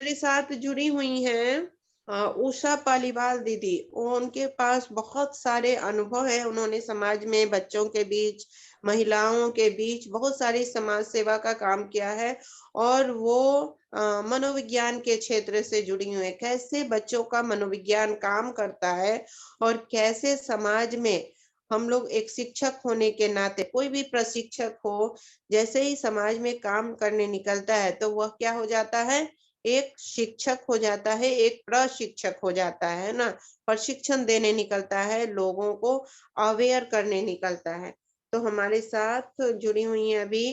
मेरे साथ जुड़ी हुई हैं उषा पालीवाल दीदी। उनके पास बहुत सारे अनुभव है। उन्होंने समाज में बच्चों के बीच, महिलाओं के बीच बहुत सारी समाज सेवा का काम किया है और वो मनोविज्ञान के क्षेत्र से जुड़ी हुई है। कैसे बच्चों का मनोविज्ञान काम करता है और कैसे समाज में हम लोग एक शिक्षक होने के नाते, कोई भी प्रशिक्षक हो, जैसे ही समाज में काम करने निकलता है तो वह क्या हो जाता है, एक शिक्षक हो जाता है, एक प्रशिक्षक हो जाता है ना, प्रशिक्षण देने निकलता है, लोगों को अवेयर करने निकलता है। तो हमारे साथ जुड़ी हुई हैं अभी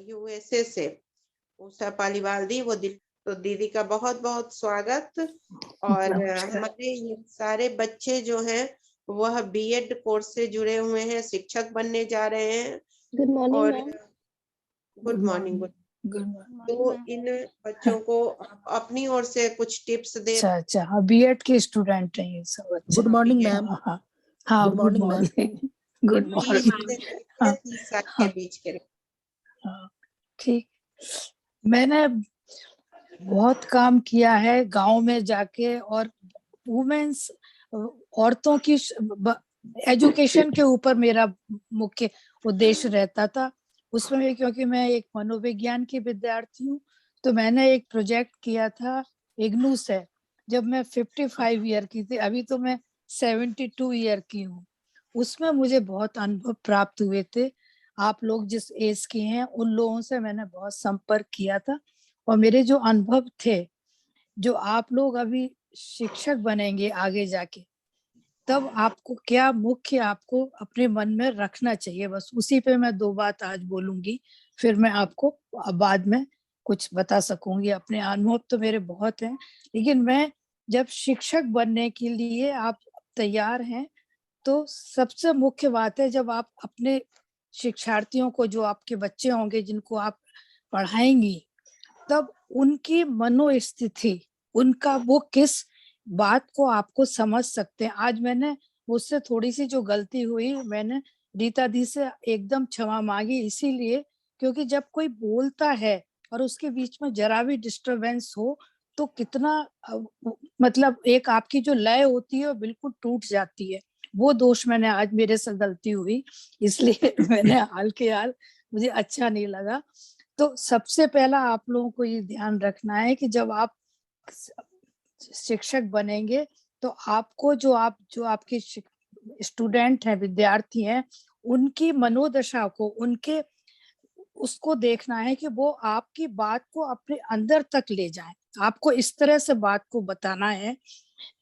यूएसए से उषा पालीवाल दी, वो तो दीदी का बहुत बहुत स्वागत। और नमस्कार। हमारे ये सारे बच्चे जो हैं वह बीएड कोर्स से जुड़े हुए हैं, शिक्षक बनने जा रहे हैं। गुड मॉर्निंग और ma'am. Good morning. Good morning. तो इन बच्चों को आप अपनी ओर से कुछ टिप्स दे। अच्छा, हाँ, बीएड के स्टूडेंट हैं ये सब। अच्छा, गुड मॉर्निंग मैम। हाँ हाँ, good morning ma'am. Good morning. 30 साल के बीच के। हाँ, ठीक। मैंने बहुत काम किया है गांव में जाके, और वुमेन्स, औरतों की एजुकेशन के ऊपर मेरा मुख्य उद्देश्य रहता था। उसमें भी क्योंकि मैं एक मनोविज्ञान की विद्यार्थी हूँ, तो मैंने एक प्रोजेक्ट किया था इग्नू से, जब मैं 55 ईयर की थी। अभी तो मैं 72 ईयर की हूँ। उसमें मुझे बहुत अनुभव प्राप्त हुए थे। आप लोग जिस एज की हैं उन लोगों से मैंने बहुत संपर्क किया था, और मेरे जो अनुभव थे, जो आप लोग अभी शिक्षक बनेंगे आगे जाके, तब आपको क्या मुख्य आपको अपने मन में रखना चाहिए, बस उसी पे मैं 2 बात आज बोलूंगी। फिर मैं आपको बाद में कुछ बता सकूंगी। अपने अनुभव तो मेरे बहुत हैं, लेकिन मैं जब शिक्षक बनने के लिए आप तैयार हैं, तो सबसे मुख्य बात है, जब आप अपने शिक्षार्थियों को, जो आपके बच्चे होंगे जिनको आप पढ़ाएंगी, तब उनकी मनोस्थिति, उनका वो किस बात को आपको समझ सकते हैं। आज मैंने मुझसे थोड़ी सी जो गलती हुई, मैंने रीता दी से एकदम क्षमा मांगी, इसीलिए क्योंकि जब कोई बोलता है और उसके बीच में जरा भी डिस्टरबेंस हो, तो कितना मतलब एक आपकी जो लय होती है वो बिल्कुल टूट जाती है। वो दोष मैंने आज, मेरे से गलती हुई, इसलिए मैंने हाल के हाल, मुझे अच्छा नहीं लगा। तो सबसे पहला आप लोगों को ये ध्यान रखना है कि जब आप शिक्षक बनेंगे, तो आपको जो आपके स्टूडेंट हैं, विद्यार्थी हैं, उनकी मनोदशा को, उनके उसको देखना है कि वो आपकी बात को अपने अंदर तक ले जाएं। आपको इस तरह से बात को बताना है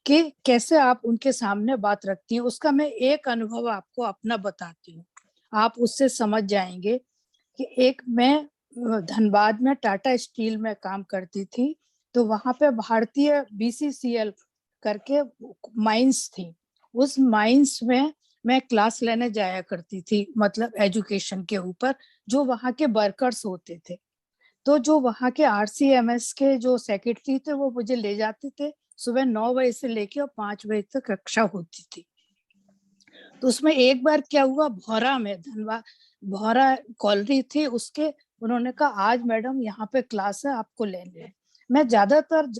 कि कैसे आप उनके सामने बात रखती हैं। उसका मैं एक अनुभव आपको अपना बताती हूँ, आप उससे समझ जाएंगे। कि एक मैं धनबाद में टाटा स्टील में काम करती थी, तो वहां पे भारतीय बीसीसीएल करके माइंस थी। उस माइंस में मैं क्लास लेने जाया करती थी, मतलब एजुकेशन के ऊपर, जो वहां के वर्कर्स होते थे। तो जो वहां के आरसीएमएस के जो सेक्रेटरी थे, वो मुझे ले जाते थे। सुबह 9 बजे से लेके और 5 बजे तक कक्षा होती थी। तो उसमें एक बार क्या हुआ, भौरा में, धनबाद भौरा कॉलोनी थी उसके, उन्होंने कहा आज मैडम यहाँ पे क्लास है, आपको लेने हैं। मैं ज्यादातर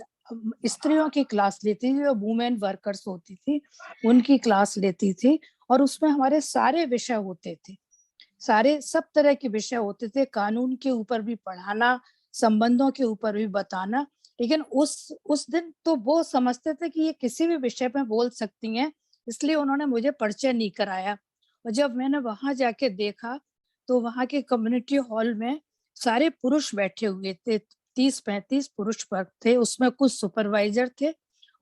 स्त्रियों की क्लास लेती थी, जो वुमेन वर्कर्स होती थी उनकी क्लास लेती थी, और उसमें हमारे सारे विषय होते थे, सारे सब तरह के विषय होते थे। कानून के ऊपर भी पढ़ाना, संबंधों के ऊपर भी बताना। लेकिन उस दिन तो वो समझते थे कि ये किसी भी विषय में बोल सकती हैं, इसलिए उन्होंने मुझे परिचय नहीं कराया। और जब मैंने वहां जाके देखा, तो वहां के कम्युनिटी हॉल में सारे पुरुष बैठे हुए थे, 30-35 पुरुष वर्ग थे। उसमें कुछ सुपरवाइजर थे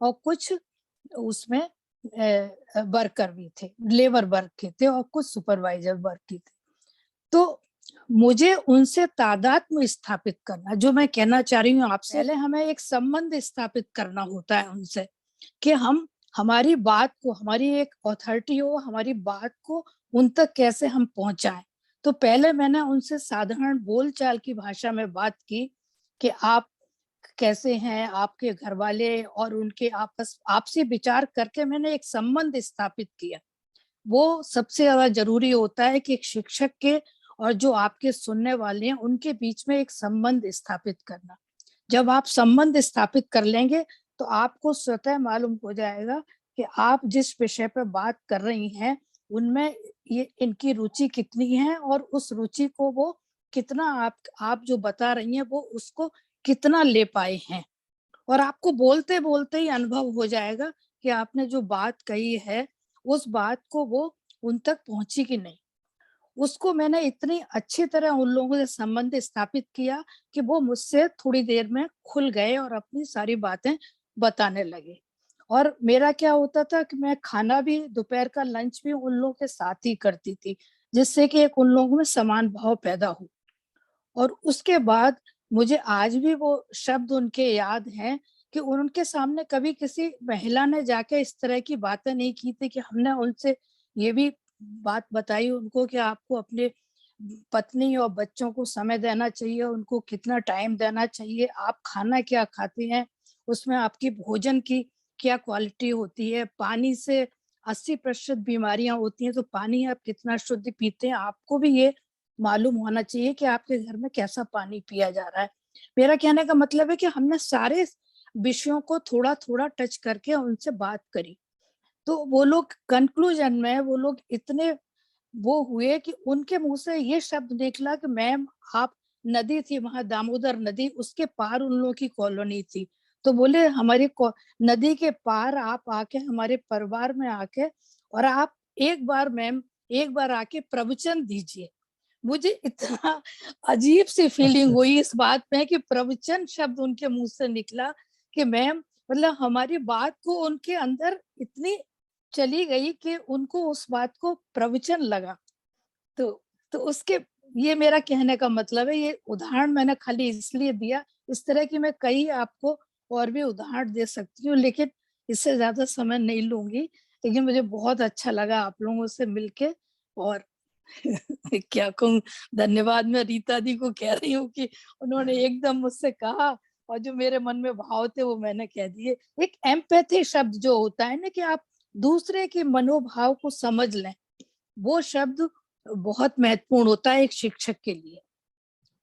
और कुछ उसमें वर्कर भी थे, लेबर वर्ग के थे, और कुछ सुपरवाइजर वर्ग के थे। तो मुझे उनसे तादात्म्य स्थापित करना, जो मैं कहना चाह रही हूँ आपसे, पहले हमें एक संबंध स्थापित करना होता है उनसे, कि हम हमारी बात को, हमारी एक अथॉरिटी हो, हमारी बात को उन तक कैसे हम पहुंचाएं। तो पहले मैंने उनसे साधारण बोलचाल की भाषा में बात की कि आप कैसे हैं, आपके घर वाले, और उनके आपसी विचार करके मैंने एक संबंध स्थापित किया। वो सबसे ज्यादा जरूरी होता है कि एक शिक्षक के और जो आपके सुनने वाले हैं उनके बीच में एक संबंध स्थापित करना। जब आप संबंध स्थापित कर लेंगे तो आपको स्वतः मालूम हो जाएगा कि आप जिस विषय पर बात कर रही हैं उनमें ये इनकी रुचि कितनी है और उस रुचि को वो कितना आप जो बता रही हैं वो उसको कितना ले पाए हैं। और आपको बोलते बोलते ही अनुभव हो जाएगा कि आपने जो बात कही है उस बात को वो उन तक पहुंची कि नहीं। उसको मैंने इतनी अच्छी तरह उन लोगों से संबंध स्थापित किया कि वो मुझसे थोड़ी देर में खुल गए और अपनी सारी बातें बताने लगे। और मेरा क्या होता था कि मैं खाना भी, दोपहर का लंच भी उन लोगों के साथ ही करती थी, जिससे कि एक उन लोगों में समान भाव पैदा हो। और उसके बाद मुझे आज भी वो शब्द उनके याद हैं कि उनके सामने कभी किसी महिला ने जाके इस तरह की बातें नहीं की थी कि हमने उनसे ये भी बात बताई उनको कि आपको अपने पत्नी और बच्चों को समय देना चाहिए, उनको कितना टाइम देना चाहिए, आप खाना क्या खाते हैं, उसमें आपकी भोजन की क्या क्वालिटी होती है, पानी से 80% बीमारियां होती हैं, तो पानी आप कितना शुद्ध पीते हैं, आपको भी ये मालूम होना चाहिए कि आपके घर में कैसा पानी पिया जा रहा है। मेरा कहने का मतलब है कि हमने सारे विषयों को थोड़ा-थोड़ा टच करके उनसे बात करी। तो वो लोग कंक्लूजन में वो लोग इतने वो हुए कि उनके मुँह से ये शब्द निकला कि मैम आप, नदी थी वहाँ दामोदर नदी, उसके पार उन लोगों की कॉलोनी थी। तो बोले हमारी नदी के पार आप आके हमारे परिवार में आके और आप एक बार मैम, एक बार आके प्रवचन दीजिए। मुझे इतना अजीब सी फीलिंग अच्छा, हुई इस बात में कि प्रवचन शब्द उनके मुंह से निकला कि मैम, मतलब हमारी बात को उनके अंदर इतनी चली गई कि उनको उस बात को प्रवचन लगा। तो तो उसके ये मेरा कहने का मतलब है, ये उदाहरण मैंने खाली इसलिए दिया। इस तरह की मैं कई आपको और भी उदाहरण दे सकती हूँ, लेकिन इससे ज्यादा समय नहीं लूंगी। लेकिन मुझे बहुत अच्छा लगा आप लोगों से मिलके। और क्या कहूँ, धन्यवाद मैं रीता दी को कह रही हूँ कि उन्होंने एकदम मुझसे कहा और जो मेरे मन में भाव थे वो मैंने कह दिए। एक एम्पैथी शब्द जो होता है ना कि आप दूसरे के मनोभाव को समझ लें, वो शब्द बहुत महत्वपूर्ण होता है एक शिक्षक के लिए।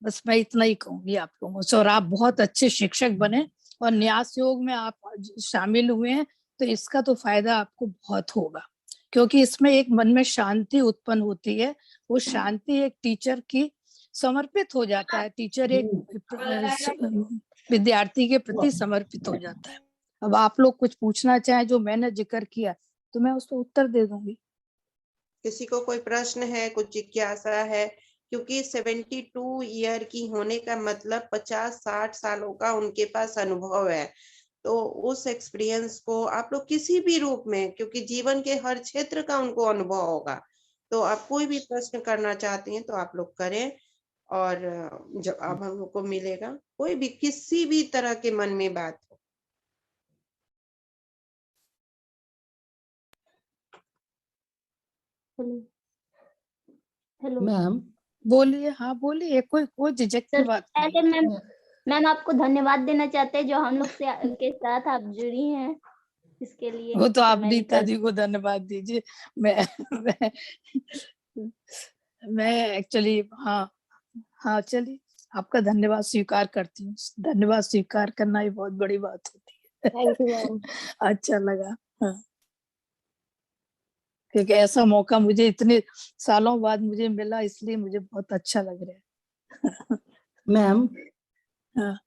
बस मैं इतना ही कहूंगी आप लोगों से। और आप बहुत अच्छे शिक्षक बने और न्यास योग में आप शामिल हुए हैं, तो इसका तो फायदा आपको बहुत होगा, क्योंकि इसमें एक मन में शांति उत्पन्न होती है। वो शांति एक टीचर की समर्पित हो जाता है, टीचर एक विद्यार्थी के प्रति समर्पित हो जाता है। अब आप लोग कुछ पूछना चाहें जो मैंने जिक्र किया तो मैं उसको उत्तर दे दूंगी। किसी को कोई प्रश्न है, कुछ जिज्ञासा है? क्योंकि 72 ईयर की होने का मतलब 50-60 सालों का उनके पास अनुभव है। तो उस एक्सपीरियंस को आप लोग किसी भी रूप में, क्योंकि जीवन के हर क्षेत्र का उनको अनुभव होगा, तो आप कोई भी प्रश्न करना चाहती हैं तो आप लोग करें और जवाब हम लोग को मिलेगा। कोई भी किसी भी तरह के मन में बात हो। Hello hello ma'am. बोलिए, हाँ बोलिए, कोई कोई झिझक की सर, बात नहीं पहले है। मैम आपको धन्यवाद देना चाहते हैं जो हम लोग से के साथ आप जुड़ी हैं इसके लिए। वो तो आप मैं रीता रीता जी को धन्यवाद दीजिए। मैं मैं मैं एक्चुअली, हाँ हाँ, चलिए आपका धन्यवाद स्वीकार करती हूँ। धन्यवाद स्वीकार करना ही बहुत बड़ी बात होती है। Thank you ma'am. अच्छा लगा, हाँ, क्योंकि ऐसा मौका मुझे इतने सालों बाद मुझे मिला, इसलिए मुझे बहुत अच्छा लग रहा है। मैम, हाँ,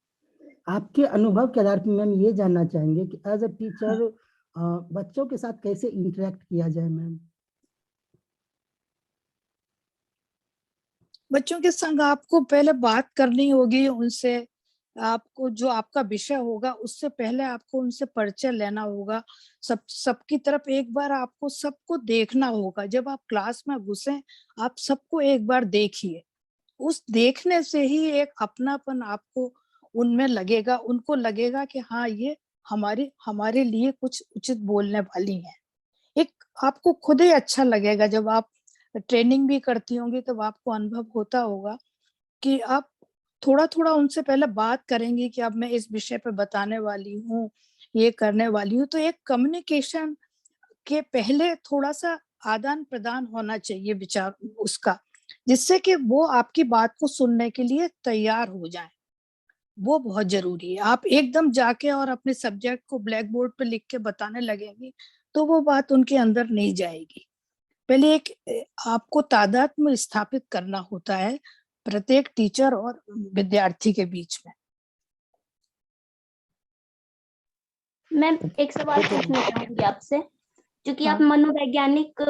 आपके अनुभव के आधार पर मैम ये जानना चाहेंगे कि एज अ टीचर बच्चों के साथ कैसे इंटरेक्ट किया जाए मैम? बच्चों के संग आपको पहले बात करनी होगी उनसे। आपको जो आपका विषय होगा उससे पहले आपको उनसे परिचय लेना होगा। सबकी तरफ एक बार आपको सबको देखना होगा। जब आप क्लास में घुसे, आप सबको एक बार देखिए। उस देखने से ही एक अपनापन आपको उनमें लगेगा, उनको लगेगा कि हाँ, ये हमारे हमारे लिए कुछ उचित बोलने वाली हैं। एक आपको खुद ही अच्छा लगेगा। जब आप ट्रेनिंग भी करती होंगी तब आपको अनुभव होता होगा कि आप थोड़ा-थोड़ा उनसे पहले बात करेंगी कि अब मैं इस विषय पे बताने वाली हूँ, ये करने वाली हूँ। तो एक कम्युनिकेशन के पहले थोड़ा-सा आदान-प्रदान होना चाहिए विचार उसका, जिससे कि वो आपकी बात को सुनने के लिए तैयार हो जाएँ। वो बहुत जरूरी है। आप एकदम जाके और अपने सब्जेक्ट को ब्लैक बोर्ड पे लिख के बताने लगेंगे तो वो बात उनके अंदर नहीं जाएगी। पहले एक आपको तादाद में स्थापित करना होता है प्रत्येक टीचर और विद्यार्थी के बीच में। मैम एक सवाल पूछना चाहूंगी आपसे, क्योंकि आप हाँ। मनोवैज्ञानिक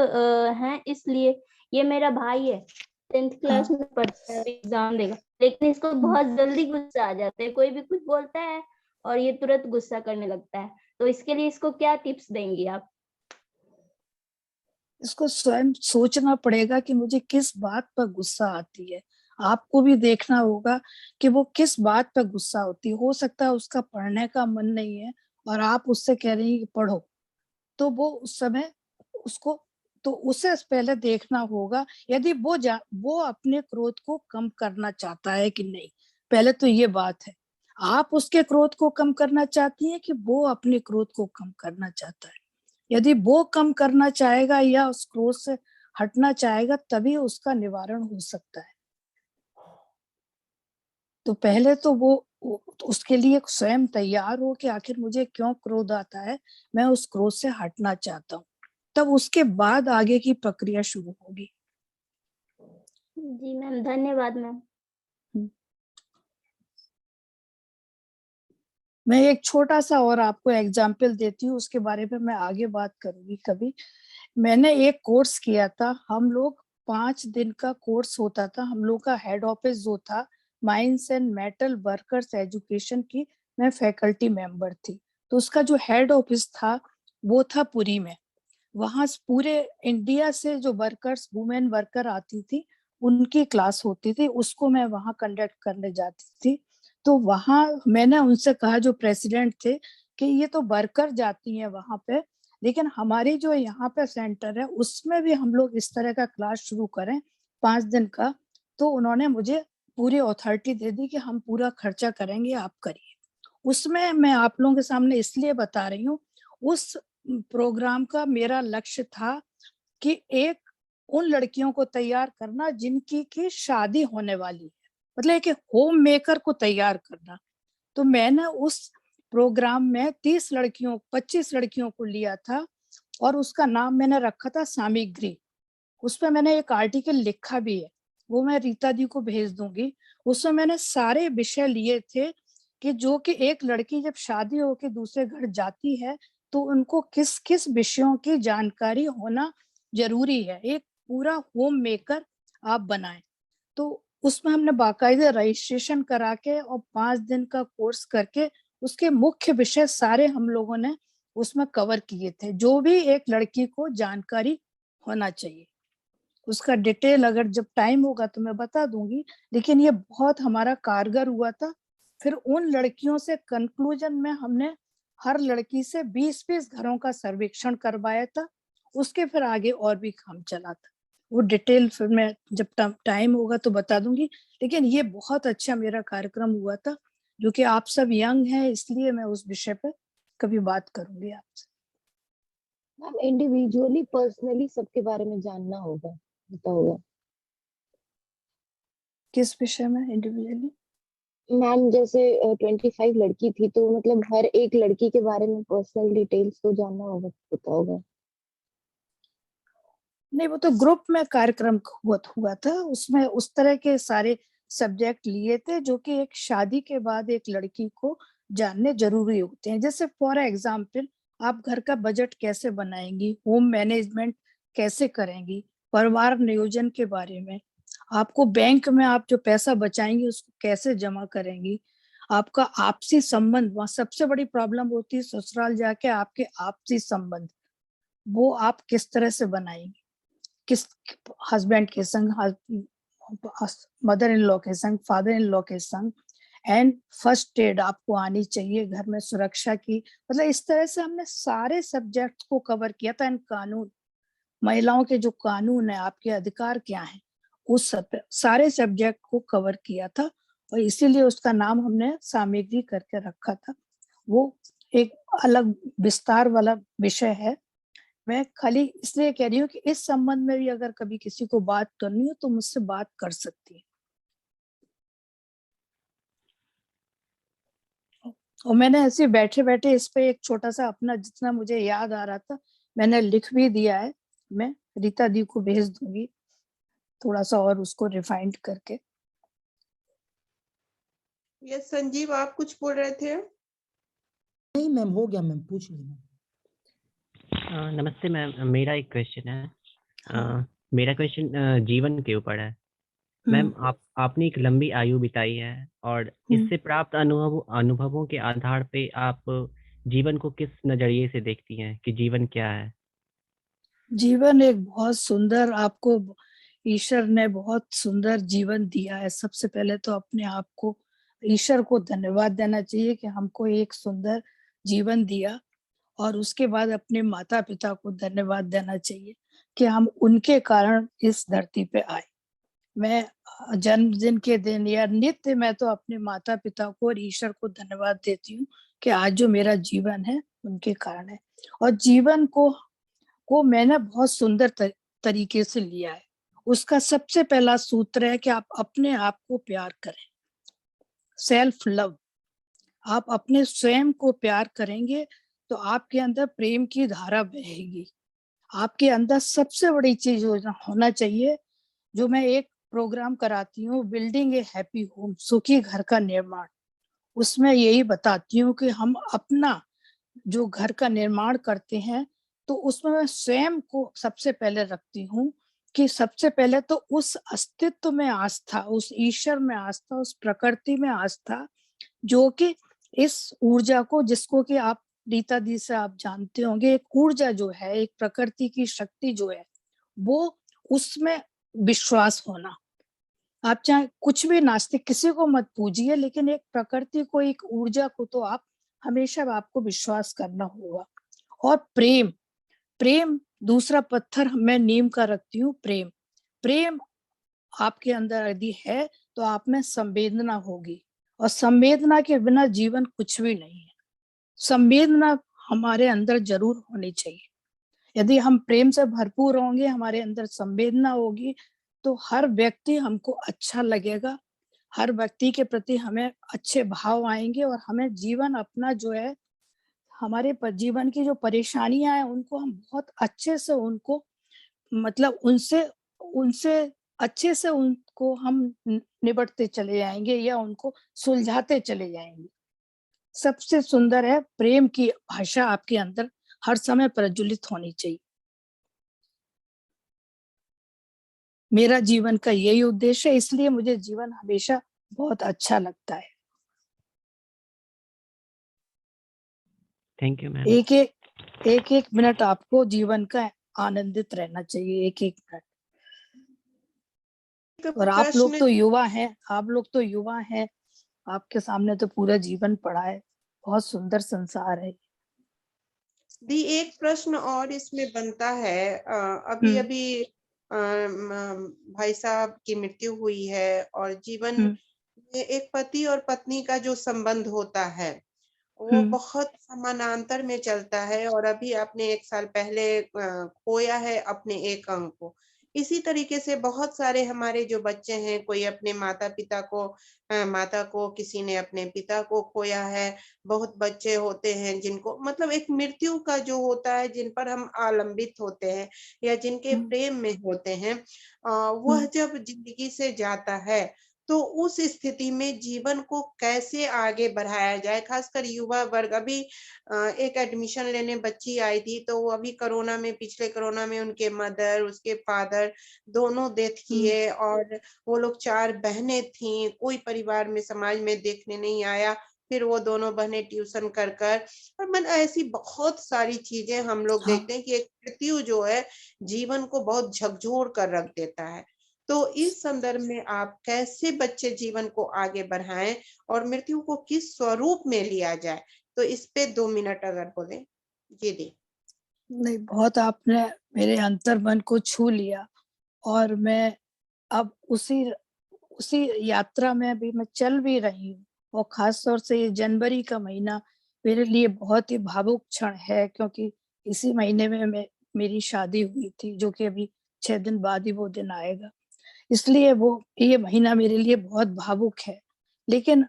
हैं, इसलिए ये मेरा भाई है, 10th क्लास में पढ़ता है, एग्जाम देगा, लेकिन इसको बहुत जल्दी गुस्सा आ जाता है। कोई भी कुछ बोलता है और ये तुरंत गुस्सा करने लगता है, तो इसके लिए इसको क्या टिप्स देंगी आप? इसको स्वयं सोचना पड़ेगा कि मुझे किस बात पर गुस्सा आती है। आपको भी देखना होगा कि वो किस बात पर गुस्सा होती है। हो सकता है उसका पढ़ने का मन नहीं है और आप उससे कह रही हैं कि पढ़ो, तो वो उस समय उसको, तो उसे पहले देखना होगा यदि वो अपने क्रोध को कम करना चाहता है कि नहीं। पहले तो ये बात है, आप उसके क्रोध को कम करना चाहती हैं कि वो अपने क्रोध को कम करना चाहता है। यदि वो कम करना चाहेगा या उस क्रोध से हटना चाहेगा तभी उसका निवारण हो सकता है। तो पहले तो वो उसके लिए स्वयं तैयार हो कि आखिर मुझे क्यों क्रोध आता है, मैं उस क्रोध से हटना चाहता हूँ, तब उसके बाद आगे की प्रक्रिया शुरू होगी। जी मैम, धन्यवाद मैम। मैं एक छोटा सा और आपको एग्जाम्पल देती हूँ, उसके बारे में मैं आगे बात करूंगी कभी। मैंने एक कोर्स किया था, हम लोग 5 दिन का कोर्स होता था। हम लोग का हेड ऑफिस जो था mines and metal workers education की, मैं फैकल्टी मेंबर थी। तो उसका जो हेड ऑफिस था वो था पुरी में। वहां पूरे इंडिया से जो वर्कर्स, वुमेन वर्कर आती थी, उनकी क्लास होती थी, उसको मैं वहां कंडक्ट करने जाती थी। तो वहां मैंने उनसे कहा, जो प्रेसिडेंट थे, कि ये तो वर्कर जाती हैं वहां पे, लेकिन हमारी जो यहाँ पे सेंटर है उसमें भी हम लोग इस तरह का क्लास शुरू करें 5 दिन का। तो उन्होंने मुझे पूरी अथॉरिटी दे दी कि हम पूरा खर्चा करेंगे, आप करिए। उसमें मैं आप लोगों के सामने इसलिए बता रही हूँ, उस प्रोग्राम का मेरा लक्ष्य था कि एक उन लड़कियों को तैयार करना जिनकी की शादी होने वाली है, मतलब एक होम मेकर को तैयार करना। तो मैंने उस प्रोग्राम में 30 लड़कियों 25 लड़कियों को लिया था और उसका नाम मैंने रखा था सामग्री। उस पर मैंने एक आर्टिकल लिखा भी है, वो मैं रीता दी को भेज दूंगी। उसमें मैंने सारे विषय लिए थे कि जो कि एक लड़की जब शादी होकर दूसरे घर जाती है तो उनको किस किस विषयों की जानकारी होना जरूरी है, एक पूरा होम मेकर आप बनाएं। तो उसमें हमने बाकायदे रजिस्ट्रेशन करा के और 5 दिन का कोर्स करके उसके मुख्य विषय सारे हम लोगों ने उसमें कवर किए थे, जो भी एक लड़की को जानकारी होना चाहिए। उसका डिटेल अगर जब टाइम होगा तो मैं बता दूंगी, लेकिन ये बहुत हमारा कारगर हुआ था। फिर उन लड़कियों से कंक्लूजन में हमने हर लड़की से 20-20 घरों का सर्वेक्षण करवाया था। उसके फिर आगे और भी काम चला था, वो डिटेल फिर मैं जब टाइम होगा तो बता दूंगी। लेकिन ये बहुत अच्छा मेरा कार्यक्रम हुआ था, जो कि आप सब यंग हैं इसलिए मैं उस विषय पे कभी बात करूंगी आपसे। मैम इंडिविजुअली पर्सनली सबके बारे में जानना होगा, पता होगा। किस विषय में इंडिविजुअली? मैम जैसे 25 लड़की थी, तो मतलब हर एक लड़की के बारे में पर्सनल डिटेल्स तो जानना होगा, पता होगा। नहीं, वो तो ग्रुप में कार्यक्रम हुआ था, उसमें उस तरह के सारे सब्जेक्ट लिए थे जो कि एक शादी के बाद एक लड़की को जानने जरूरी होते हैं। जैसे फॉर एग्जाम्पल, आप घर का बजट कैसे बनाएंगी, होम मैनेजमेंट कैसे करेंगी, परिवार नियोजन के बारे में, आपको बैंक में आप जो पैसा बचाएंगी उसको कैसे जमा करेंगी, आपका आपसी संबंध, वहां सबसे बड़ी प्रॉब्लम होती है ससुराल जाके आपके आपसी संबंध, वो आप किस तरह से बनाएंगी, किस हस्बैंड के संग, मदर इन लॉ के संग, फादर इन लॉ के संग, एंड फर्स्ट एड आपको आनी चाहिए घर में, सुरक्षा की, मतलब इस तरह से हमने सारे सब्जेक्ट को कवर किया था। एंड कानून, महिलाओं के जो कानून है, आपके अधिकार क्या हैं, उस सब सारे सब्जेक्ट को कवर किया था और इसीलिए उसका नाम हमने सामग्री करके रखा था। वो एक अलग विस्तार वाला विषय है। मैं खाली इसलिए कह रही हूँ कि इस संबंध में भी अगर कभी किसी को बात करनी हो तो मुझसे बात कर सकती है। और मैंने ऐसे बैठे बैठे इस पे एक छोटा सा अपना जितना मुझे याद आ रहा था मैंने लिख भी दिया है। मैं रीता दी को भेज दूंगी थोड़ा सा और उसको रिफाइंड करके। यस संजीव, आप कुछ बोल रहे थे? नहीं मैम, हो गया मैम, पूछ ली मैम। नमस्ते मैम, मेरा एक क्वेश्चन है। हाँ। मेरा क्वेश्चन जीवन के ऊपर है। मैम, आपने एक लंबी आयु बिताई है और इससे प्राप्त अनुभवों के आधार पे आप जीवन को किस नजरिए से देखती हैं कि जीवन क्या है? जीवन एक बहुत सुंदर, आपको ईश्वर ने बहुत सुंदर जीवन दिया है। सबसे पहले तो अपने आप को ईश्वर को धन्यवाद देना चाहिए कि हमको एक सुंदर जीवन दिया, और उसके बाद अपने माता पिता को धन्यवाद देना चाहिए कि हम उनके कारण इस धरती पे आए। मैं जन्मदिन के दिन या नित्य मैं तो अपने माता पिता को और ईश्वर को धन्यवाद देती हूँ कि आज जो मेरा जीवन है उनके कारण है। और जीवन को मैंने बहुत सुंदर तरीके से लिया है। उसका सबसे पहला सूत्र है कि आप अपने आप को प्यार करें, सेल्फ लव। आप अपने स्वयं को प्यार करेंगे तो आपके अंदर प्रेम की धारा बहेगी। आपके अंदर सबसे बड़ी चीज होना चाहिए, जो मैं एक प्रोग्राम कराती हूँ, बिल्डिंग ए हैप्पी होम, सुखी घर का निर्माण। उसमें यही बताती हूँ कि हम अपना जो घर का निर्माण करते हैं तो उसमें मैं स्वयं को सबसे पहले रखती हूँ कि सबसे पहले तो उस अस्तित्व में आस्था, उस ईश्वर में आस्था, उस प्रकृति में आस्था, जो कि इस ऊर्जा को, जिसको कि आप रीता दी से आप जानते होंगे, एक ऊर्जा जो है, एक प्रकृति की शक्ति जो है, वो उसमें विश्वास होना। आप चाहे कुछ भी नास्तिक किसी को मत पूजिए, लेकिन एक प्रकृति को, एक ऊर्जा को तो आप हमेशा आपको विश्वास करना होगा। और प्रेम, प्रेम दूसरा पत्थर मैं नीम का रखती हूँ। प्रेम, प्रेम आपके अंदर यदि है तो आप में संवेदना होगी, और संवेदना के बिना जीवन कुछ भी नहीं है। संवेदना हमारे अंदर जरूर होनी चाहिए। यदि हम प्रेम से भरपूर होंगे, हमारे अंदर संवेदना होगी, तो हर व्यक्ति हमको अच्छा लगेगा, हर व्यक्ति के प्रति हमें अच्छे भाव आएंगे, और हमें जीवन अपना जो है, हमारे जीवन की जो परेशानियां हैं उनको हम बहुत अच्छे से उनको, मतलब उनसे उनसे अच्छे से उनको हम निपटते चले जाएंगे या उनको सुलझाते चले जाएंगे। सबसे सुंदर है प्रेम की भाषा आपके अंदर हर समय प्रज्वलित होनी चाहिए। मेरा जीवन का यही उद्देश्य है, इसलिए मुझे जीवन हमेशा बहुत अच्छा लगता है। Thank you ma'am. एक मिनट आपको जीवन का आनंदित रहना चाहिए, एक मिनट। और आप लोग तो युवा हैं, आपके सामने तो पूरा जीवन पड़ा है, बहुत सुंदर संसार है। दी एक प्रश्न और इसमें बनता है, अभी अभी भाई साहब की मृत्यु हुई है, और जीवन में एक पति और पत्नी का जो संबंध होता है वो बहुत समानांतर में चलता है, और अभी आपने 1 साल पहले खोया है अपने एक अंग को। इसी तरीके से बहुत सारे हमारे जो बच्चे हैं, कोई अपने माता को, किसी ने अपने पिता को खोया है। बहुत बच्चे होते हैं जिनको मतलब एक मृत्यु का जो होता है, जिन पर हम आलंबित होते हैं या जिनके प्रेम में होते हैं, वह जब जिंदगी से जाता है तो उस स्थिति में जीवन को कैसे आगे बढ़ाया जाए, खासकर युवा वर्ग। अभी एक एडमिशन लेने बच्ची आई थी, तो वो अभी पिछले कोरोना में उनके मदर, उसके फादर दोनों डेथ किए, और वो लोग 4 बहनें थीं, कोई परिवार में समाज में देखने नहीं आया। फिर वो दोनों बहनें ट्यूशन कर और ऐसी बहुत सारी चीजें हम लोग देखते हैं कि एक मृत्यु जो है जीवन को बहुत झकझोर कर रख देता है। तो इस संदर्भ में आप कैसे बच्चे जीवन को आगे बढ़ाएं और मृत्यु को किस स्वरूप में लिया जाए, तो इस पे 2 मिनट अगर बोले। जी दी। नहीं, बहुत आपने मेरे अंतर्मन को छू लिया, और मैं अब उसी यात्रा में अभी मैं चल भी रही हूँ। और खास तौर से ये जनवरी का महीना मेरे लिए बहुत ही भावुक क्षण है, क्योंकि इसी महीने में मेरी शादी हुई थी, जो कि अभी 6 दिन बाद ही वो दिन आएगा। इसलिए ये महीना मेरे लिए बहुत भावुक है। लेकिन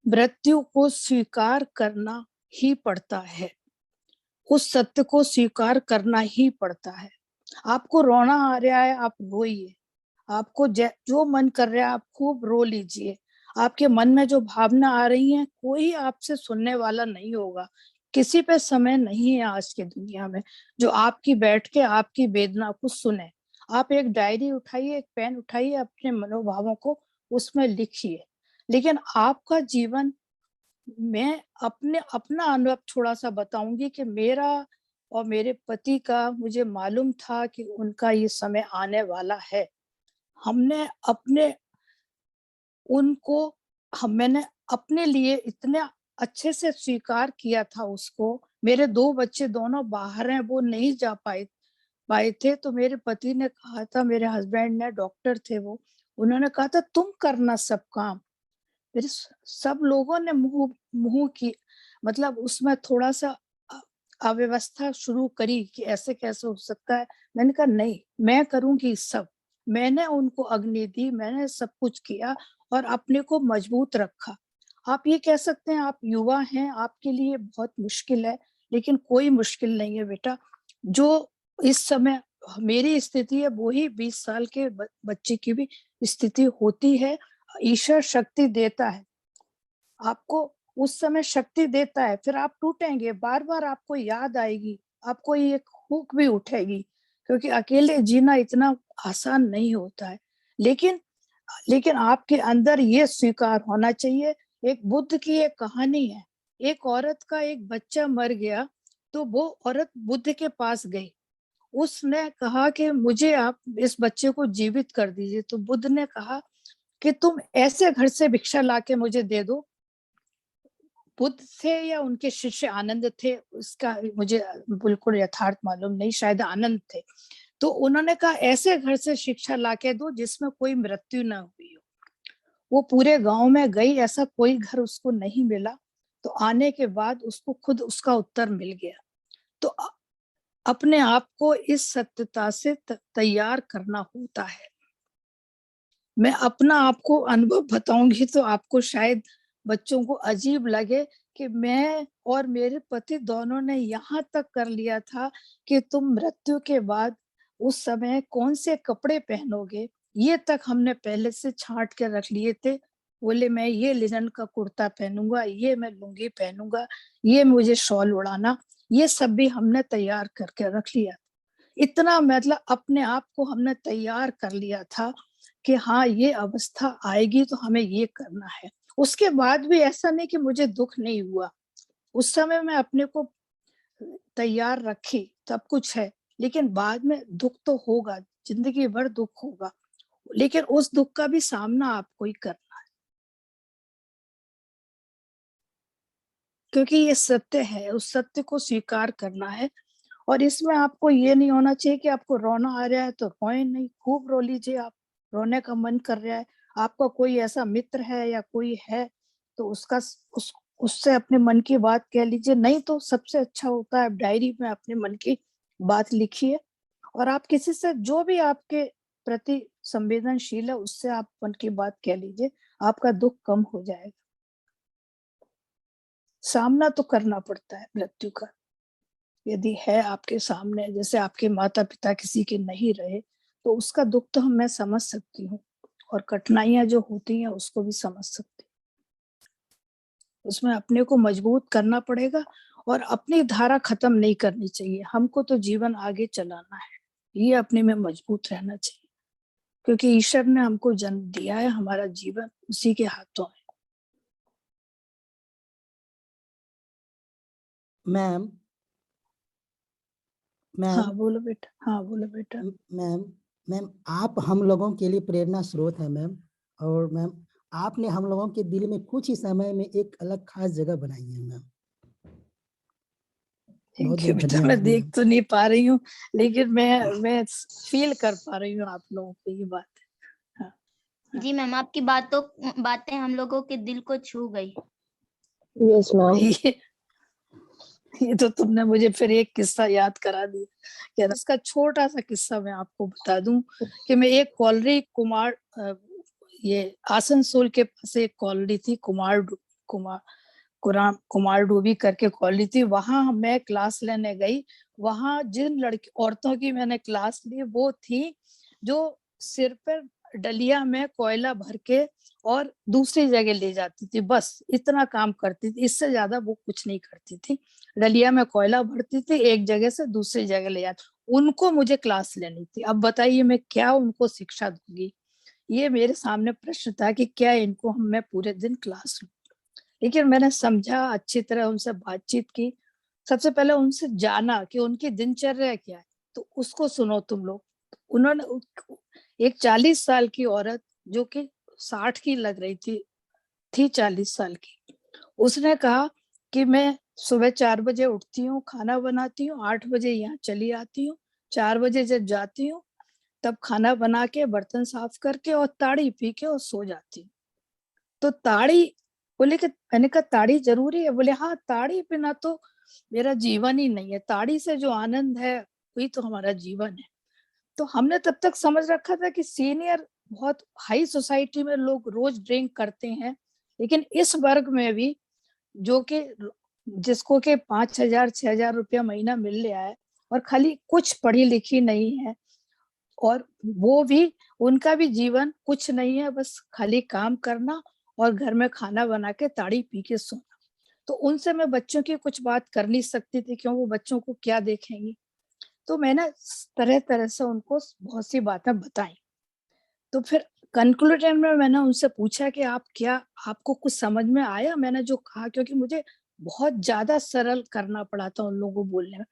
मृत्यु को स्वीकार करना ही पड़ता है, उस सत्य को स्वीकार करना ही पड़ता है। आपको रोना आ रहा है, आप रोइए, आपको जो मन कर रहा है आप खूब रो लीजिए। आपके मन में जो भावना आ रही है, कोई आपसे सुनने वाला नहीं होगा। किसी पे समय नहीं है आज की दुनिया में जो आपकी बैठ के आपकी वेदना को सुने। आप एक डायरी उठाइए, एक पेन उठाइए, अपने मनोभावों को उसमें लिखिए। लेकिन आपका जीवन, मैं अपना अनुभव थोड़ा सा बताऊंगी कि मेरा और मेरे पति का, मुझे मालूम था कि उनका ये समय आने वाला है। हमने अपने उनको मैंने अपने लिए इतने अच्छे से स्वीकार किया था उसको। मेरे 2 बच्चे दोनों बाहर हैं, वो नहीं जा पाए थे, तो मेरे पति ने कहा था, मेरे हस्बैंड ने, डॉक्टर थे वो, उन्होंने कहा था तुम करना सब काम। मेरे सब लोगों ने मुंह की, मतलब उसमें थोड़ा सा अव्यवस्था शुरू करी कि ऐसे कैसे हो सकता है। मैंने कहा नहीं, मैं करूंगी सब। मैंने उनको अग्नि दी, मैंने सब कुछ किया और अपने को मजबूत रखा। आप ये कह सकते हैं आप युवा हैं, आपके लिए बहुत मुश्किल है, लेकिन कोई मुश्किल नहीं है बेटा। जो इस समय मेरी स्थिति है, वो ही 20 साल के बच्चे की भी स्थिति होती है। ईश्वर शक्ति देता है, आपको उस समय शक्ति देता है, फिर आप टूटेंगे, बार-बार आपको याद आएगी, आपको ये हुक भी उठेगी, क्योंकि अकेले जीना इतना आसान नहीं होता है। लेकिन आपके अंदर ये स्वीकार होना चाहिए। एक बुद्ध की एक कहानी है, एक औरत का एक बच्चा मर गया, तो वो औरत बुद्ध के पास गई। उसने कहा कि मुझे आप इस बच्चे को जीवित कर दीजिए। तो बुद्ध ने कहा कि तुम ऐसे घर से भिक्षा लाके मुझे दे दो। बुद्ध थे या उनके शिष्य आनंद थे, उसका मुझे बिल्कुल यथार्थ मालूम नहीं, शायद आनंद थे। तो उन्होंने कहा ऐसे घर से शिक्षा लाके दो जिसमें कोई मृत्यु ना हुई हो। वो पूरे गांव में गई, ऐसा कोई घर उसको नहीं मिला। तो आने के बाद उसको खुद उसका उत्तर मिल गया। तो अपने आप को इस सत्यता से तैयार करना होता है। मैं अपना आपको अनुभव बताऊंगी तो आपको शायद बच्चों को अजीब लगे कि मैं और मेरे पति दोनों ने यहाँ तक कर लिया था कि तुम मृत्यु के बाद उस समय कौन से कपड़े पहनोगे, ये तक हमने पहले से छांट के रख लिए थे। बोले मैं ये लिनन का कुर्ता पहनूंगा, ये मैं लुंगी पहनूंगा, ये मुझे शॉल उड़ाना, ये सब भी हमने तैयार करके रख लिया। इतना मतलब अपने आप को हमने तैयार कर लिया था कि हाँ ये अवस्था आएगी तो हमें ये करना है। उसके बाद भी ऐसा नहीं कि मुझे दुख नहीं हुआ, उस समय मैं अपने को तैयार रखी, सब कुछ है, लेकिन बाद में दुख तो होगा, जिंदगी भर दुख होगा, लेकिन उस दुख का भी सामना आपको ही करना है, क्योंकि ये सत्य है, उस सत्य को स्वीकार करना है। और इसमें आपको ये नहीं होना चाहिए कि आपको रोना आ रहा है तो रोए नहीं, खूब रो लीजिए। आप रोने का मन कर रहा है, आपका कोई ऐसा मित्र है या कोई है तो उससे अपने मन की बात कह लीजिए। नहीं तो सबसे अच्छा होता है डायरी में अपने मन की बात लिखिए, और आप किसी से जो भी आपके प्रति संवेदनशील है उससे आप मन की बात कह लीजिए, आपका दुख कम हो जाएगा। सामना तो करना पड़ता है मृत्यु का, यदि है आपके सामने, जैसे आपके माता पिता किसी के नहीं रहे, तो उसका दुख तो मैं समझ सकती हूँ, और कठिनाइयां जो होती हैं उसको भी समझ सकती हूँ। उसमें अपने को मजबूत करना पड़ेगा और अपनी धारा खत्म नहीं करनी चाहिए। हमको तो जीवन आगे चलाना है, ये अपने में मजबूत रहना चाहिए, क्योंकि ईश्वर ने हमको जन्म दिया है, हमारा जीवन उसी के हाथों है। मैम हाँ बोलो बेटा, हाँ बोलो बेटा। मैम मैम आप हम लोगों के लिए प्रेरणा स्रोत है मैम। और मैम आपने हम लोगों के दिल में कुछ ही समय में एक अलग खास जगह बनाई है मैम। बहुत बहुत बेटा मैं धन्यवाद देख मैम। तो नहीं पा रही हूँ, लेकिन मैं फील कर पा रही हूँ आप लोगों की ये बात। हाँ, जी मैम, आपकी बातें हम लोगों के दिल को छू गई। Yes ma'am. ये तो तुमने मुझे फिर एक किस्सा याद करा दिया। इसका छोटा सा किस्सा मैं आपको बता दूं कि मैं एक कॉलोनी ये आसनसोल के पास एक कॉलोनी थी, कुमार डूबी करके कॉलेज थी, वहां मैं क्लास लेने गई। वहां जिन लड़की औरतों की मैंने क्लास ली वो थी जो सिर पर डलिया में कोयला भर के और दूसरी जगह ले जाती थी, बस इतना काम करती थी, इससे ज्यादा वो कुछ नहीं करती थी। डलिया में कोयला भरती थी, एक जगह से दूसरी जगह ले जाती। उनको मुझे क्लास लेनी थी। अब बताइए मैं क्या उनको शिक्षा दूंगी? ये मेरे सामने प्रश्न था कि क्या इनको मैं पूरे दिन क्लास लूं। लेकिन मैंने समझा, अच्छी तरह उनसे बातचीत की, सबसे पहले उनसे जाना कि उनकी दिनचर्या क्या है। तो उसको सुनो तुम लोग। उन्होंने एक 40 साल की औरत जो कि 60 की लग रही थी 40 साल की, उसने कहा कि मैं सुबह 4 बजे उठती हूँ, खाना बनाती हूँ, 8 बजे यहाँ चली आती हूँ, 4 बजे जब जाती हूँ तब खाना बना के बर्तन साफ करके और ताड़ी पी के और सो जाती हूँ। तो ताड़ी, बोले कि मैंने कहा ताड़ी जरूरी है? बोले हाँ, ताड़ी बिना तो मेरा जीवन ही नहीं है, ताड़ी से जो आनंद है वही तो हमारा जीवन है। तो हमने तब तक समझ रखा था कि सीनियर बहुत हाई सोसाइटी में लोग रोज ड्रिंक करते हैं, लेकिन इस वर्ग में भी जो कि जिसको के 5,000 6,000 रुपया महीना मिल रहा है और खाली कुछ पढ़ी लिखी नहीं है, और वो भी, उनका भी जीवन कुछ नहीं है, बस खाली काम करना और घर में खाना बना के ताड़ी पी के सोना। तो उनसे मैं बच्चों की कुछ बात कर नहीं सकती थी, क्यों, वो बच्चों को क्या देखेंगी। तो मैंने तरह तरह से उनको बहुत सी बातें बताई। तो फिर कंक्लूजन में मैंने उनसे पूछा कि आपको कुछ समझ में आया मैंने जो कहा, क्योंकि मुझे बहुत ज्यादा सरल करना पड़ा था उन लोगों को बोलने में।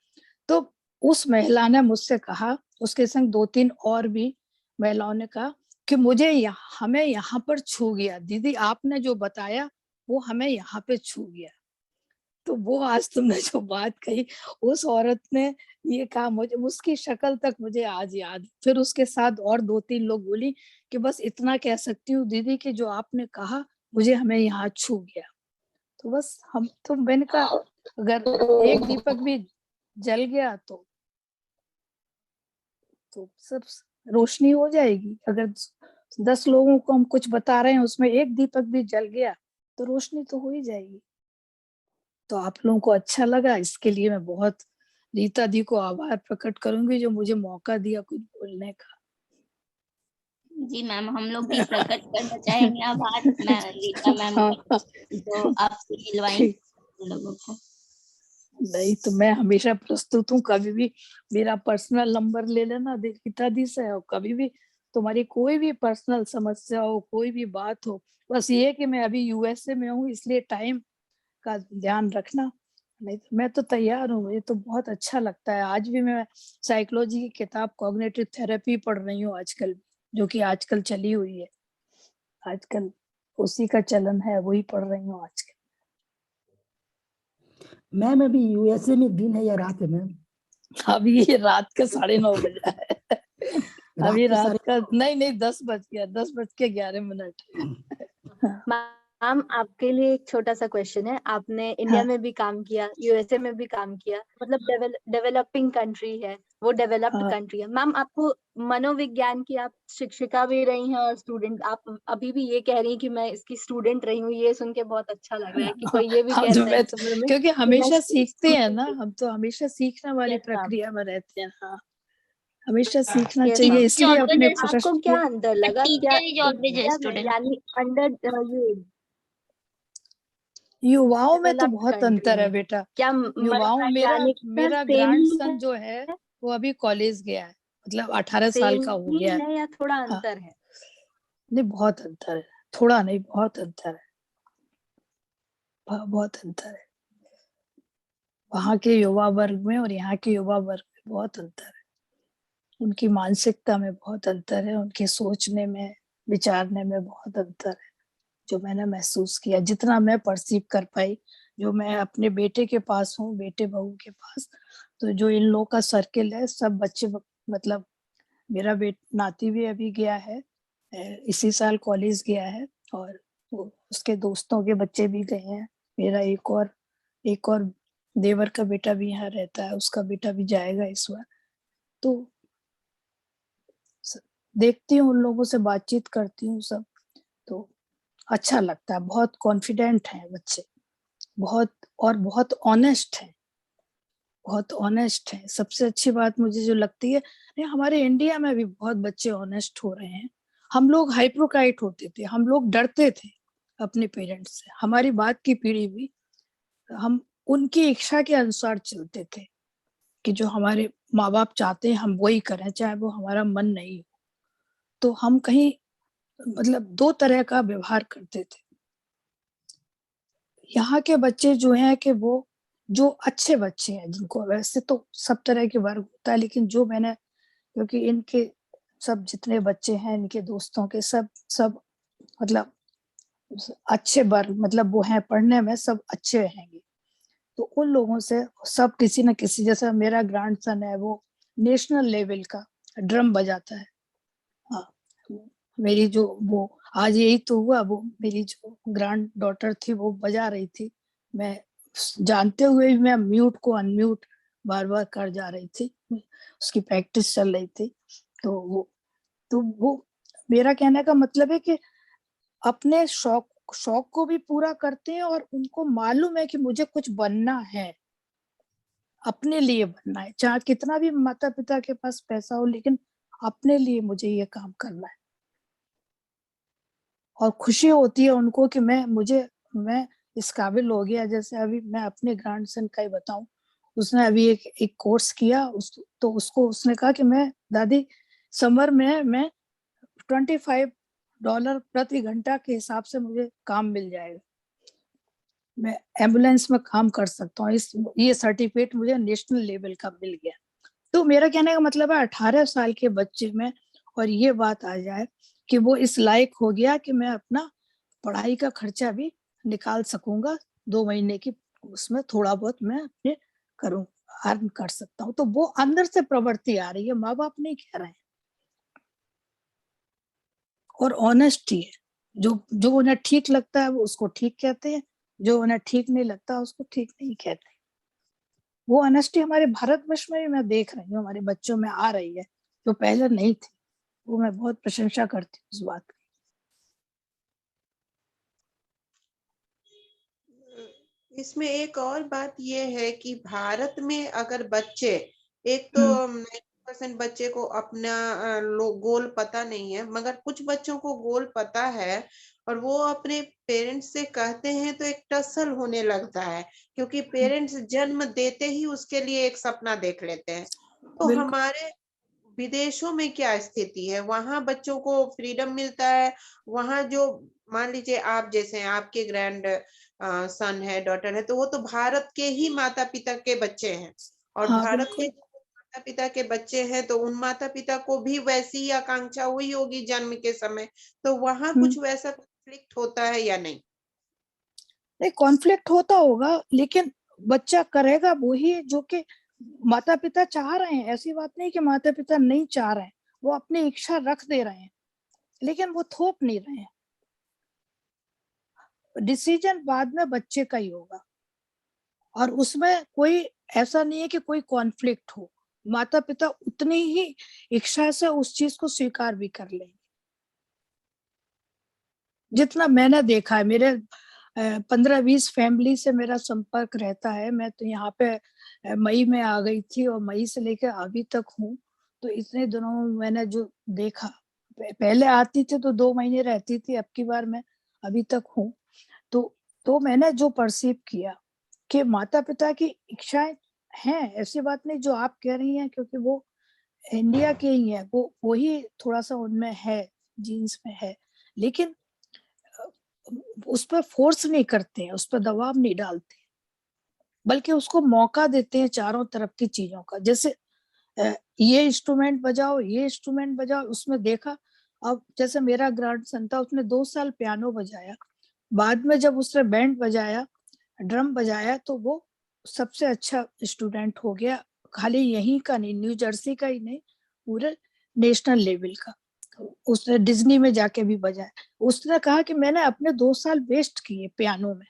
तो उस महिला ने मुझसे कहा, उसके संग 2-3 और भी महिलाओं ने कहा कि हमें यहाँ पर छू गया दीदी, आपने जो बताया वो हमें यहाँ पे छू गया। तो वो आज तुमने जो बात कही, उस औरत ने ये कहा, मुझे उसकी शक्ल तक मुझे आज याद। फिर उसके साथ और 2-3 लोग बोली कि बस इतना कह सकती हूँ दीदी कि जो आपने कहा मुझे हमें यहाँ छू गया। तो बस मैंने कहा अगर एक दीपक भी जल गया तो सब रोशनी हो जाएगी। अगर 10 लोगों को हम कुछ बता रहे हैं, उसमें एक दीपक भी जल गया तो रोशनी तो हो ही जाएगी। तो आप लोगों को अच्छा लगा, इसके लिए मैं बहुत रीता दी को आभार प्रकट करूंगी जो मुझे मौका दिया कुछ बोलने का। जी मैम, हम लोग भी प्रकट करना चाहेंगे आभार मैं रीता मैम का, जो आपसे मिलवाई हम लोगों को। नहीं तो मैं हमेशा प्रस्तुत हूँ, कभी भी मेरा पर्सनल नंबर ले लेना रीता दी से, और कभी भी तुम्हारी कोई भी पर्सनल समस्या हो, कोई भी बात हो, बस ये कि मैं अभी यूएसए में हूँ इसलिए टाइम का ध्यान रखना, नहीं तो मैं तो तैयार हूँ। ये तो बहुत अच्छा लगता है। आज भी मैं साइकोलॉजी की किताब कॉग्निटिव थेरेपी पढ़ रही हूँ आजकल, जो कि आजकल चली हुई है, आजकल उसी का चलन है, वही पढ़ रही हूँ आजकल। मैम अभी यूएसए में दिन है या रात है मैम? अभी ये रात का 9:30 बजा है। अभी रात का नहीं 10 बज गया, 10:11। मैम आपके लिए एक छोटा सा क्वेश्चन है। आपने इंडिया में भी काम किया, यूएसए में भी काम किया, मतलब डेवलपिंग कंट्री है, वो डेवलप्ड कंट्री है। मैम आपको मनोविज्ञान की आप शिक्षिका भी रही हैं और स्टूडेंट, आप अभी भी ये कह रही हैं कि मैं इसकी स्टूडेंट रही हूँ। ये सुन के बहुत अच्छा लग रहा है कि कोई ये भी कहता है इस उम्र में, क्योंकि हमेशा सीखते हैं ना, student हम तो हमेशा सीखने वाली Yes, ma'am. प्रक्रिया में रहते हैं। हाँ, हमेशा सीखना Yes, चाहिए, ma'am. इसलिए अपने आपको क्या अंतर लगा? क्या जॉब में इंडिया में यानी अंडर ये युवाओं में तो डेवलप्ड बहुत कंट्री अंतर है में बेटा। क्या युवाओं, मेरा सेम ही ग्रैंडसन जो है वो अभी कॉलेज गया है, मतलब 18 साल सेम का हो ही गया है। है या थोड़ा हाँ, अंतर है? नहीं बहुत अंतर है, थोड़ा नहीं बहुत अंतर है, बहुत अंतर है। वहाँ के युवा वर्ग में और यहाँ के युवा वर्ग में बहुत अंतर है। उनकी मानसिकता में बहुत अंतर है, उनके सोचने में, विचारने में बहुत अंतर है, जो मैंने महसूस किया, जितना मैं परसीव कर पाई, जो मैं अपने बेटे के पास हूँ, बेटे बहू के पास, तो जो इन लोगों का सर्किल है, सब बच्चे, मतलब मेरा नाती भी अभी गया है, इसी साल कॉलेज गया है, और उसके दोस्तों के बच्चे भी गए हैं। मेरा एक और देवर का बेटा भी यहाँ रहता है, उसका बेटा भी जाएगा इस बार। तो देखती हूँ, उन लोगों से बातचीत करती हूँ सब, तो अच्छा लगता है। बहुत कॉन्फिडेंट हैं बच्चे, बहुत ऑनेस्ट हैं, बहुत ऑनेस्ट हैं। सबसे अच्छी बात मुझे जो लगती है, नहीं हमारे इंडिया में भी बहुत बच्चे ऑनेस्ट हो रहे हैं। हम लोग हाइपोक्राइट होते थे, हम लोग डरते थे अपने पेरेंट्स से। हमारी बात की पीढ़ी भी, हम उनकी इच्छा के अनुसार चलते थे कि जो हमारे माँ बाप चाहते हैं हम वही करें, चाहे वो हमारा मन नहीं हो। तो हम कहीं मतलब दो तरह का व्यवहार करते थे। यहाँ के बच्चे जो हैं कि वो जो अच्छे बच्चे हैं, जिनको वैसे तो सब तरह के वर्ग होता है, लेकिन जो मैंने, क्योंकि इनके सब जितने बच्चे हैं इनके दोस्तों के सब सब मतलब अच्छे वर्ग, मतलब वो हैं पढ़ने में सब अच्छे रहेंगे। तो उन लोगों से सब किसी न किसी, जैसा मेरा ग्रैंडसन है वो नेशनल लेवल का ड्रम बजाता है। हाँ, मेरी जो वो आज यही तो हुआ, वो मेरी जो ग्रैंड डॉटर थी वो बजा रही थी, मैं जानते हुए भी मैं म्यूट को अनम्यूट बार बार कर जा रही थी, उसकी प्रैक्टिस चल रही थी। तो वो मेरा कहने का मतलब है कि अपने शौक शौक को भी पूरा करते हैं और उनको मालूम है कि मुझे कुछ बनना है, अपने लिए बनना है, चाहे कितना भी माता पिता के पास पैसा हो, लेकिन अपने लिए मुझे ये काम करना है। और खुशी होती है उनको कि मैं इस काबिल हो गया। जैसे अभी मैं अपने ग्रैंडसन का ही बताऊं, उसने अभी एक कोर्स किया, तो उसको उसने कहा कि मैं दादी समर में मैं $25 प्रति घंटा के हिसाब से मुझे काम मिल जाएगा, मैं एम्बुलेंस में काम कर सकता हूँ। ये सर्टिफिकेट मुझे नेशनल लेवल का मिल गया। तो मेरा कहने का मतलब है 18 साल के बच्चे में और ये बात आ जाए कि वो इस लायक हो गया कि मैं अपना पढ़ाई का खर्चा भी निकाल सकूंगा, 2 महीने की उसमें थोड़ा बहुत मैं अपने करूँ, अर्न कर सकता हूँ। तो वो अंदर से प्रवृत्ति आ रही है, माँ बाप नहीं कह रहे हैं। और ऑनेस्टी है, जो उन्हें ठीक लगता है वो उसको ठीक कहते हैं, जो उन्हें ठीक नहीं लगता उसको ठीक नहीं कहते। वो ऑनेस्टी हमारे भारतवर्ष में भी मैं देख रही हूँ, हमारे बच्चों में आ रही है, जो पहले नहीं थी। वो मैं बहुत प्रशंसा करती हूँ उस बात की। इसमें एक और बात ये है कि भारत में अगर बच्चे, एक तो 90% बच्चे को अपना गोल पता नहीं है, मगर कुछ बच्चों को गोल पता है और वो अपने पेरेंट्स से कहते हैं तो एक टसल होने लगता है, क्योंकि पेरेंट्स जन्म देते ही उसके लिए एक सपना देख लेते हैं। तो बिल्कुल। हमारे विदेशों में क्या स्थिति है? वहां बच्चों को फ्रीडम मिलता है? वहां जो, मान लीजिए आप जैसे हैं, आपके ग्रैंड सन है, डॉटर है, तो वो तो भारत के ही माता पिता के बच्चे हैं, और हाँ भारत के बिल्कुल। माता पिता के बच्चे हैं तो उन माता पिता को भी वैसी ही आकांक्षा हुई होगी जन्म के समय। तो वहां कुछ वैसा कॉन्फ्लिक्ट होता है या नहीं? नहीं, कॉन्फ्लिक्ट होता होगा, लेकिन बच्चा करेगा वही जो कि माता पिता चाह रहे हैं। ऐसी बात नहीं कि माता पिता नहीं चाह रहे हैं, वो अपनी इच्छा रख दे रहे हैं, लेकिन वो थोप नहीं रहे हैं। डिसीजन बाद में बच्चे का ही होगा, और उसमें कोई ऐसा नहीं है कि कोई कॉन्फ्लिक्ट हो। माता पिता उतनी ही इच्छा से उस चीज को स्वीकार भी कर लेंगे। जितना मैंने देखा है, मेरे 15-20 फैमिली से मेरा संपर्क रहता है। मैं तो यहाँ पे मई में आ गई थी और मई से लेकर अभी तक हूँ। तो इतने दिनों में मैंने जो देखा, पहले आती थी तो 2 महीने रहती थी, अब की बार मैं अभी तक हूँ। तो मैंने जो परसीव किया कि माता पिता की इच्छाएं हैं, ऐसी बात नहीं जो आप कह रही हैं, क्योंकि वो इंडिया के ही है, वो वही थोड़ा सा उनमें है, जीन्स में है। लेकिन उस पर फोर्स नहीं करते हैं, उस पर दबाव नहीं डालते, बल्कि उसको मौका देते हैं चारों तरफ की चीजों का। जैसे ये इंस्ट्रूमेंट बजाओ, ये इंस्ट्रूमेंट बजाओ, उसमें देखा। अब जैसे मेरा ग्रैंडसन था, उसने 2 साल पियानो बजाया, बाद में जब उसने बैंड बजाया, ड्रम बजाया, तो वो सबसे अच्छा स्टूडेंट हो गया। खाली यहीं का नहीं, न्यू जर्सी का ही नहीं, पूरे नेशनल लेवल का। उसने डिज्नी में जाके भी बजाया। उसने कहा कि मैंने अपने 2 साल वेस्ट किए पियानो में,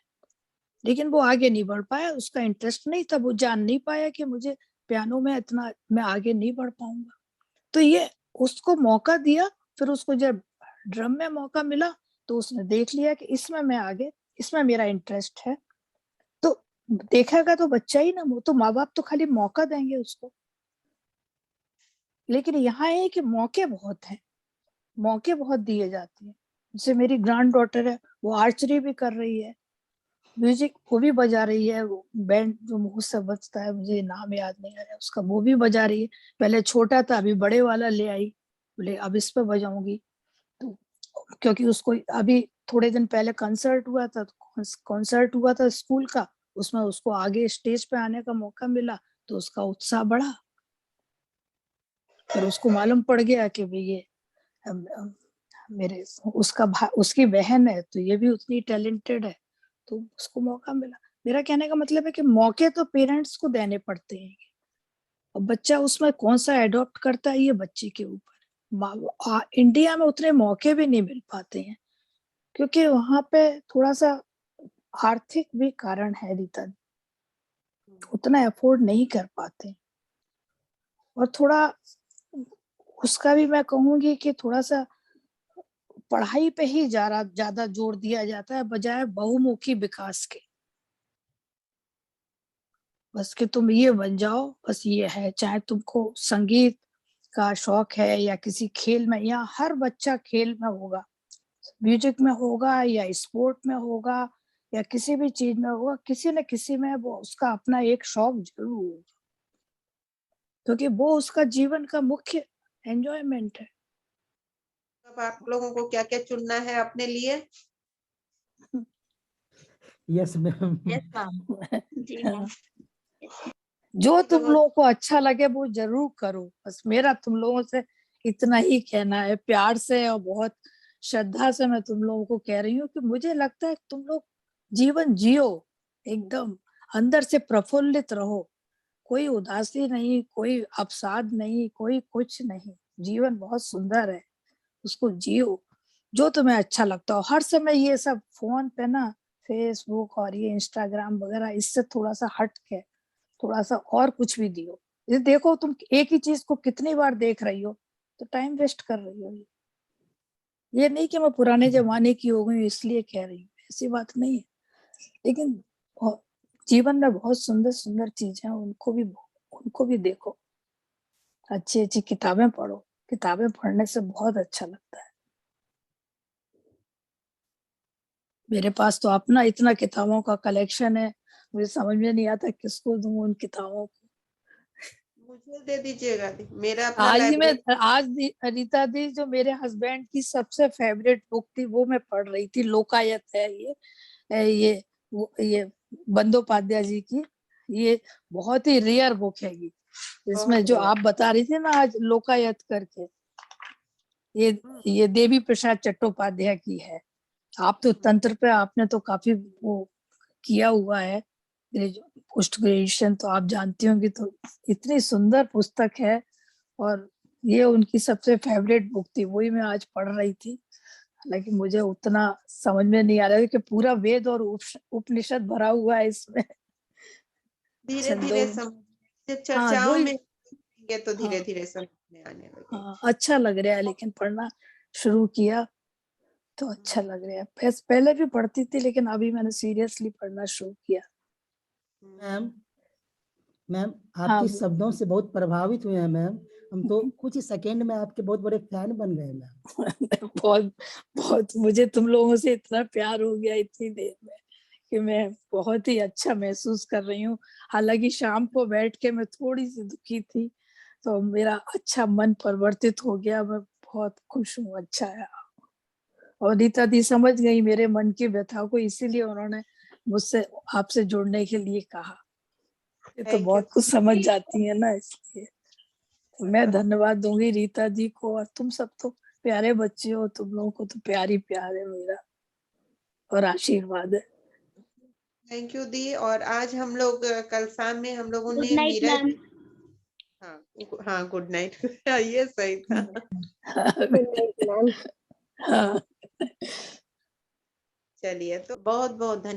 लेकिन वो आगे नहीं बढ़ पाया, उसका इंटरेस्ट नहीं था, वो जान नहीं पाया कि मुझे पियानो में इतना, मैं आगे नहीं बढ़ पाऊंगा। तो ये उसको मौका दिया, फिर उसको जब ड्रम में मौका मिला तो उसने देख लिया कि इसमें मैं आगे, इसमें मेरा इंटरेस्ट है, तो देखेगा तो बच्चा ही ना, वो तो माँ बाप तो खाली मौका देंगे उसको। लेकिन यहाँ है कि मौके बहुत हैं, मौके बहुत दिए जाते हैं। जैसे मेरी ग्रैंड डॉटर है, वो आर्चरी भी कर रही है, म्यूजिक वो भी बजा रही है, वो बैंड जो मुंह से बजता है, मुझे नाम याद नहीं आ रहा है उसका, वो भी बजा रही है। पहले छोटा था, अभी बड़े वाला ले आई, बोले अब इस पे बजाऊंगी। तो क्योंकि उसको अभी थोड़े दिन पहले कंसर्ट हुआ था, स्कूल का, उसमें उसको आगे स्टेज पे आने का मौका मिला, तो उसका उत्साह बढ़ा। फिर उसको मालूम पड़ गया कि भाई ये मेरे उसकी बहन है, तो ये भी उतनी टैलेंटेड है, तो उसको मौका मिला। मेरा कहने का मतलब है कि मौके तो पेरेंट्स को देने पड़ते हैं, और बच्चा उसमें कौन सा एडॉप्ट करता है ये बच्चे के ऊपर। इंडिया में उतने मौके भी नहीं मिल पाते हैं, क्योंकि वहां पे थोड़ा सा आर्थिक भी कारण है रीता, उतना अफोर्ड नहीं कर पाते। और थोड़ा उसका भी मैं कहूंगी कि थोड़ा सा पढ़ाई पे ही ज्यादा जोर दिया जाता है, बजाय बहुमुखी विकास के। बस कि तुम ये बन जाओ, बस ये है। चाहे तुमको संगीत का शौक है या किसी खेल में, या हर बच्चा खेल में होगा, म्यूजिक में होगा या स्पोर्ट में होगा या किसी भी चीज में होगा, किसी न किसी में वो उसका अपना एक शौक जरूर होगा, क्योंकि वो उसका जीवन का मुख्य एंजॉयमेंट है। अब आप लोगों को क्या क्या चुनना है अपने लिए? Yes ma'am. Yes ma'am. जी मैम। जो तुम लोगों को अच्छा लगे वो जरूर करो। बस मेरा तुम लोगों से इतना ही कहना है, प्यार से और बहुत श्रद्धा से मैं तुम लोगों को कह रही हूँ कि मुझे लगता है कि तुम लोग जीवन जियो, एकदम अंदर से प्रफुल्लित रहो, कोई उदासी नहीं, कोई अवसाद नहीं, कोई कुछ नहीं। जीवन बहुत सुंदर है, उसको जियो जो तुम्हें अच्छा लगता हो। हर समय ये सब फोन पे ना, फेसबुक और ये इंस्टाग्राम वगैरह, इससे थोड़ा सा हट के थोड़ा सा और कुछ भी दियो। ये देखो तुम एक ही चीज को कितनी बार देख रही हो, तो टाइम वेस्ट कर रही हो। ये नहीं कि मैं पुराने जमाने की हो गई इसलिए कह रही हूँ, ऐसी बात नहीं है। लेकिन जीवन में बहुत सुंदर सुंदर चीजें हैं, उनको भी देखो। अच्छी अच्छी किताबें पढ़ो, किताबें पढ़ने से बहुत अच्छा लगता है। मेरे पास तो अपना इतना किताबों का कलेक्शन है, मुझे समझ में नहीं आता किसको दूं उन किताबों को। मुझे दे दीजिएगा, मेरा अपना लाइब्रेरी। आज रीता दी, जो मेरे हस्बैंड की सबसे फेवरेट बुक थी वो मैं पढ़ रही थी। लोकायत है ये बंदोपाध्याय जी की। ये बहुत ही रेयर बुक है ये। इसमें जो आप बता रही थी ना आज, लोकायत करके, ये देवी प्रसाद चट्टोपाध्याय की है। आप तो तंत्र पे आपने तो काफी वो किया हुआ है, पोस्ट ग्रेजुएशन, तो आप जानती होंगी। तो इतनी सुंदर पुस्तक है, और ये उनकी सबसे फेवरेट बुक थी, वही मैं आज पढ़ रही थी। हालांकि मुझे उतना समझ में नहीं आ रहा है कि पूरा वेद और उपनिषद भरा हुआ है इसमें। धीरे धीरे चर्चाओं में ये तो धीरे धीरे समझ में आने लगे। हाँ, अच्छा लग रहा है, लेकिन पढ़ना शुरू किया तो अच्छा लग रहा है। पहले भी पढ़ती थी, लेकिन अभी मैंने सीरियसली पढ़ना शुरू किया। मैम आपके शब्दों से बहुत प्रभावित हुए हैं मैम। हम तो कुछ ही सेकंड में आपके बहुत बड़े फैन बन गए मैम। बहुत मुझे तुम लोगों से इतना प्यार हो गया इतनी देर में कि मैं बहुत ही अच्छा महसूस कर रही हूँ। हालांकि शाम को बैठ के मैं थोड़ी सी दुखी थी, तो मेरा अच्छा मन परिवर्तित हो गया। मैं बहुत खुश हूँ, अच्छा है। और रीता दी समझ गई मेरे मन की व्यथा को, इसीलिए उन्होंने मुझसे आपसे जुड़ने के लिए कहा। ये तो बहुत कुछ समझ जाती है ना, इसलिए मैं धन्यवाद दूंगी रीता दी को। और तुम सब तो प्यारे बच्चे हो, तुम लोगों को तो प्यार ही प्यार है मेरा, और आशीर्वाद है। थैंक यू दी। और आज हम लोग कल शाम में हम लोगों ने गुड नाइट मैम। हाँ गुड नाइट। ये सही था। Good night ma'am. हाँ, चलिए, तो बहुत बहुत धन्यवाद।